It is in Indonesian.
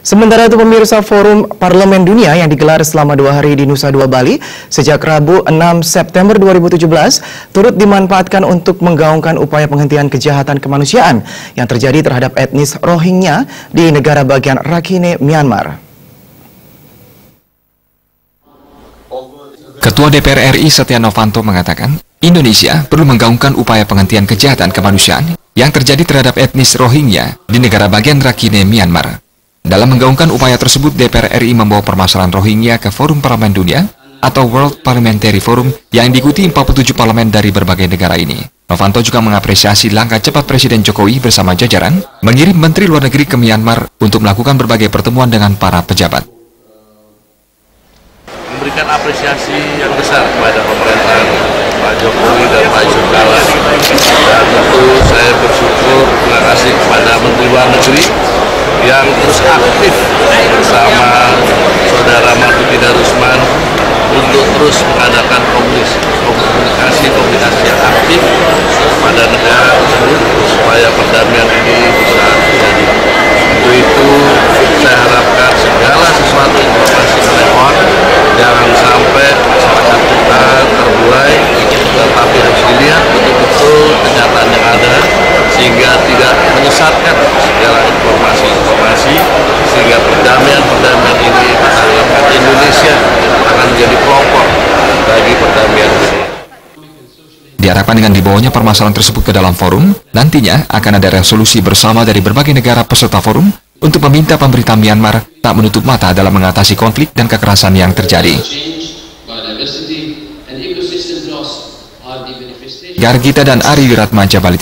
Sementara itu pemirsa, Forum Parlemen Dunia yang digelar selama 2 hari di Nusa Dua Bali sejak Rabu 6 September 2017 turut dimanfaatkan untuk menggaungkan upaya penghentian kejahatan kemanusiaan yang terjadi terhadap etnis Rohingya di negara bagian Rakhine, Myanmar. Ketua DPR RI Setia Novanto mengatakan, Indonesia perlu menggaungkan upaya penghentian kejahatan kemanusiaan yang terjadi terhadap etnis Rohingya di negara bagian Rakhine, Myanmar. Dalam menggaungkan upaya tersebut, DPR RI membawa permasalahan Rohingya ke Forum Parlemen Dunia atau World Parliamentary Forum yang diikuti 47 parlemen dari berbagai negara ini. Novanto juga mengapresiasi langkah cepat Presiden Jokowi bersama jajaran mengirim Menteri Luar Negeri ke Myanmar untuk melakukan berbagai pertemuan dengan para pejabat. Memberikan apresiasi yang besar kepada pemerintahan Pak Jokowi dan Pak Yusuf Kala. Dan tentu saya bersyukur, terima kasih kepada Menteri Luar Negeri yang terus aktif bersama Saudara Mahfud Darusman untuk terus mengadakan komunikasi yang aktif pada negara tersebut supaya perdamaian ini bisa terjadi. Untuk itu saya harapkan segala sesuatu informasi telepon jangan sampai masyarakat kita terbuai, tetapi harus dilihat betul-betul kenyataan yang ada sehingga tidak menyesatkan segala informasi sehingga perdamaian ini kita harapkan Indonesia akan menjadi pelopor bagi perdamaian ini. Diharapkan dengan dibawanya permasalahan tersebut ke dalam forum, nantinya akan ada resolusi bersama dari berbagai negara peserta forum untuk meminta pemerintah Myanmar tak menutup mata dalam mengatasi konflik dan kekerasan yang terjadi. Gargita dan Ari Wiratmanca, Bali.